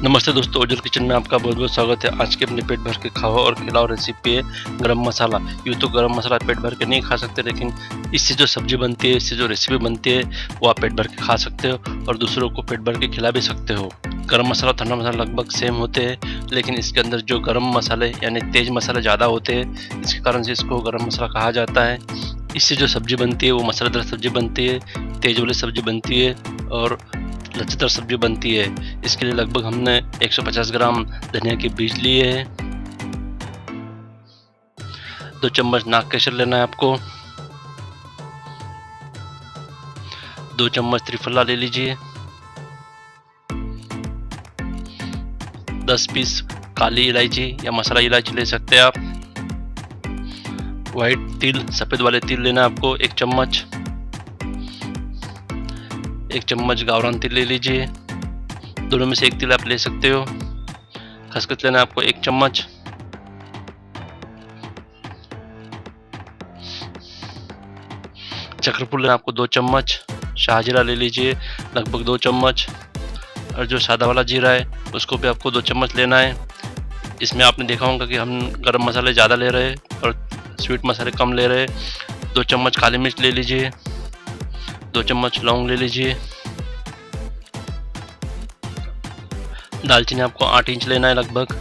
नमस्ते दोस्तों, ओजल किचन में आपका बहुत बहुत स्वागत है। आज के अपने पेट भर के खाओ और खिलाओ रेसिपी है गरम मसाला। यूँ तो गरम मसाला पेट भर के नहीं खा सकते, लेकिन इससे जो सब्जी बनती है, इससे जो रेसिपी बनती है, वो आप पेट भर के खा सकते हो और दूसरों को पेट भर के खिला भी सकते हो। गरम मसाला और ठंडा मसाला लगभग सेम होते हैं, लेकिन इसके अंदर जो गरम मसाले यानी तेज मसाले ज़्यादा होते हैं, इसके कारण से इसको गरम मसाला कहा जाता है। इससे जो सब्जी बनती है वो मसालेदार सब्जी बनती है, तेज वाली सब्जी बनती है और लच्छेदार सब्जी बनती है। इसके लिए लगभग हमने 150 ग्राम धनिया के बीज लिए हैं। 2 चम्मच नाग केसर लेना है आपको। 2 चम्मच त्रिफला ले लीजिए। 10 पीस काली इलायची या मसाला इलायची ले सकते हैं आप। वाइट तिल, सफ़ेद वाले तिल लेना है आपको 1 चम्मच। 1 चम्मच गावरान तिल ले लीजिए। दोनों में से एक तिल आप ले सकते हो। खसखस लेना है आपको 1 चम्मच। चक्रफूल लेना आपको 2 चम्मच। शाहजीरा ले लीजिए लगभग 2 चम्मच। और जो सादा वाला जीरा है उसको भी आपको 2 चम्मच लेना है। इसमें आपने देखा होगा कि हम गरम मसाले ज़्यादा ले रहे हैं और स्वीट मसाले कम ले रहे हैं। 2 चम्मच काली मिर्च ले लीजिए। 2 चम्मच लौंग ले लीजिए। दालचीनी आपको 8 इंच लेना है लगभग।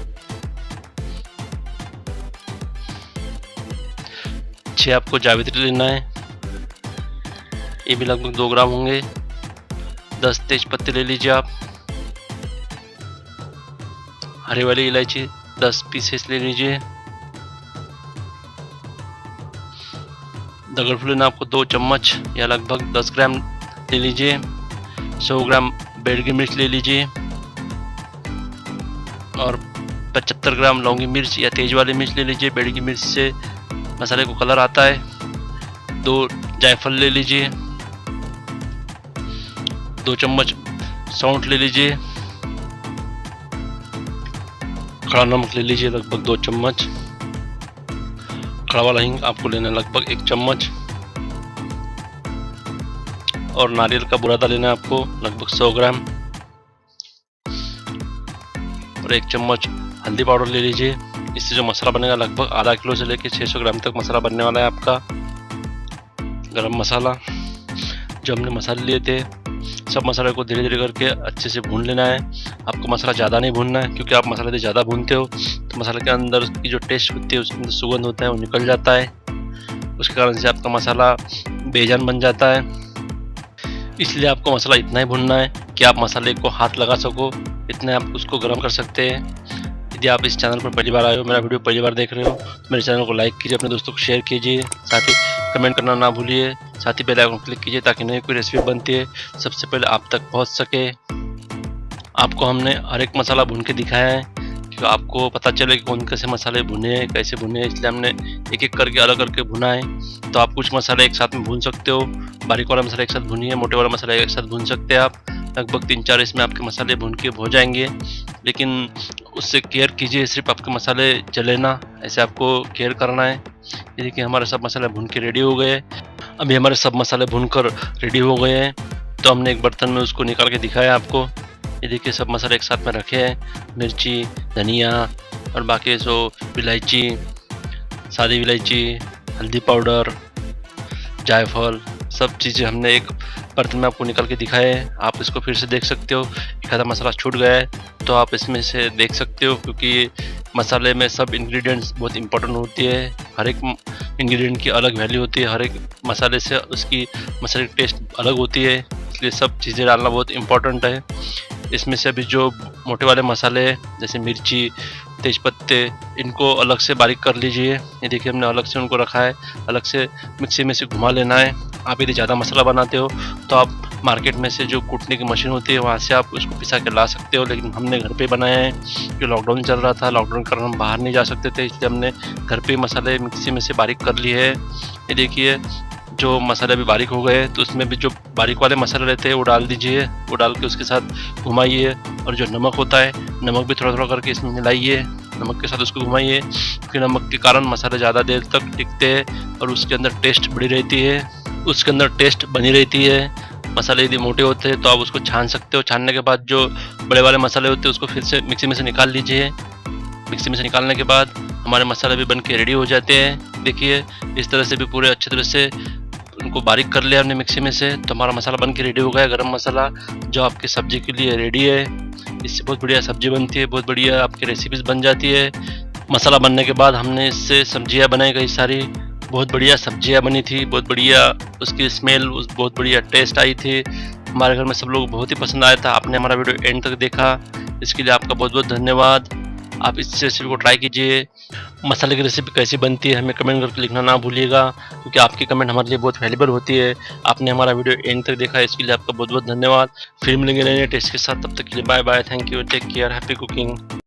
6 आपको जावित्री लेना है, ये भी लगभग 2 ग्राम होंगे। 10 तेज पत्ते ले लीजिए आप। हरी वाली इलायची 10 पीसेस ले लीजिए। दगड़फूल लेना आपको 2 चम्मच या लगभग 10 ग्राम ले लीजिए। 100 ग्राम बेडगी मिर्च ले लीजिए और 75 ग्राम लौंगी मिर्च या तेज वाली मिर्च ले लीजिए। बेडगी मिर्च से मसाले को कलर आता है। 2 जायफल ले लीजिए। 2 चम्मच सौंठ ले लीजिए। खड़ा नमक ले लीजिए लगभग 2 चम्मच। खड़ा वाला हींग आपको लेना है लगभग 1 चम्मच। और नारियल का बुरादा लेना है आपको लगभग 100 ग्राम। और 1 चम्मच हल्दी पाउडर ले लीजिए। इससे जो मसाला बनेगा लगभग आधा किलो से लेकर 600 ग्राम तक मसाला बनने वाला है आपका गरम मसाला। जो हमने मसाले लिए थे, सब मसाले को धीरे धीरे करके अच्छे से भून लेना है। आपको मसाला ज़्यादा नहीं भूनना है, क्योंकि आप मसाले ज़्यादा भूनते हो तो मसाले के अंदर की जो टेस्ट होती है, उसके अंदर सुगंध होता है, वो निकल जाता है। उसके कारण से आपका मसाला बेजान बन जाता है। इसलिए आपको मसाला इतना ही भूनना है कि आप मसाले को हाथ लगा सको, इतना आप उसको गर्म कर सकते हैं। यदि आप इस चैनल पर पहली बार आए हो, मेरा वीडियो पहली बार देख रहे हो, तो मेरे चैनल को लाइक कीजिए, अपने दोस्तों को शेयर कीजिए, साथ ही कमेंट करना ना भूलिए। साथ ही बेल आइकन क्लिक कीजिए ताकि नई कोई रेसिपी बनती है सबसे पहले आप तक पहुंच सके। आपको हमने हर एक मसाला भून के दिखाया है कि आपको पता चले कि कौन कैसे मसाले भुने हैं, कैसे भुने हैं। इसलिए हमने एक एक करके अलग करके भुना है। तो आप कुछ मसाले एक साथ में भून सकते हो। बारीक वाला मसाला एक साथ भुनिए, मोटे वाला मसाला एक साथ भून सकते हैं आप। लगभग 3-4 इसमें आपके मसाले भून के हो जाएंगे, लेकिन उससे केयर कीजिए, सिर्फ आपके मसाले जले ना, ऐसे आपको केयर करना है। ये देखिए हमारे सब मसाले भून के रेडी हो गए। अभी हमारे सब मसाले भूनकर रेडी हो गए हैं, तो हमने एक बर्तन में उसको निकाल के दिखाया आपको। ये देखिए सब मसाले एक साथ में रखे हैं। मिर्ची, धनिया और बाकी सो इलायची, सादी इलायची, हल्दी पाउडर, जायफल, सब चीज़ें हमने एक बर्तन में आपको निकाल के दिखाए हैं। आप इसको फिर से देख सकते हो। एक आधा मसाला छूट गया है तो आप इसमें से देख सकते हो, क्योंकि मसाले में सब इंग्रेडिएंट्स बहुत इंपॉर्टेंट होती है। हर एक इंग्रेडिएंट की अलग वैल्यू होती है, हर एक मसाले से उसकी मसाले की टेस्ट अलग होती है, इसलिए सब चीज़ें डालना बहुत इंपॉर्टेंट है। इसमें से अभी जो मोटे वाले मसाले हैं जैसे मिर्ची, तेज़पत्ते, इनको अलग से बारीक कर लीजिए। ये देखिए हमने अलग से उनको रखा है। अलग से मिक्सी में से घुमा लेना है। आप यदि ज़्यादा मसाला बनाते हो तो आप मार्केट में से जो कूटने की मशीन होती है वहाँ से आप उसको पिसा के ला सकते हो, लेकिन हमने घर पे बनाया है क्योंकि लॉकडाउन चल रहा था। लॉकडाउन के कारण हम बाहर नहीं जा सकते थे, इसलिए हमने घर पे मसाले मिक्सी में से बारीक कर लिए है। ये देखिए जो मसाले अभी बारीक हो गए, तो उसमें भी जो बारीक वाले मसाले रहते हैं वो डाल दीजिए। वो डाल के उसके साथ घुमाइए। और जो नमक होता है, नमक भी थोड़ा थोड़ा करके इसमें मिलाइए। नमक के साथ उसको घुमाइए, क्योंकि नमक के कारण मसाले ज़्यादा देर तक टिकते हैं और उसके अंदर टेस्ट बनी रहती है। उसके अंदर टेस्ट बनी रहती है। मसाले यदि मोटे होते हैं तो आप उसको छान सकते हो। छानने के बाद जो बड़े वाले मसाले होते हैं उसको फिर से मिक्सी में से निकाल लीजिए। मिक्सी में से निकालने के बाद हमारे मसाले भी बन के रेडी हो जाते हैं। देखिए इस तरह से भी पूरे अच्छे तरह से उनको बारीक कर लिया हमने मिक्सी में से, तो हमारा मसाला बन के रेडी हो गया गरम मसाला, जो आपकी सब्जी के लिए रेडी है। इससे बहुत बढ़िया सब्जी बनती है, बहुत बढ़िया आपकी रेसिपीज बन जाती है। मसाला बनने के बाद हमने इससे सब्जियां बनाई कई सारी, बहुत बढ़िया सब्जियां बनी थी, बहुत बढ़िया उसकी स्मेल, बहुत बढ़िया टेस्ट आई थी। हमारे घर में सब लोग बहुत ही पसंद आया था। आपने हमारा वीडियो एंड तक देखा, इसके लिए आपका बहुत बहुत धन्यवाद। आप इस रेसिपी को ट्राई कीजिए। मसाले की रेसिपी कैसी बनती है हमें कमेंट करके लिखना ना भूलिएगा, क्योंकि आपकी कमेंट हमारे लिए बहुत वैल्यूबल होती है। आपने हमारा वीडियो एंड तक देखा, इसके लिए आपका बहुत बहुत धन्यवाद। फिर मिलेंगे नए टेस्ट के साथ, तब तक के लिए bye bye, thank you, take care, happy cooking.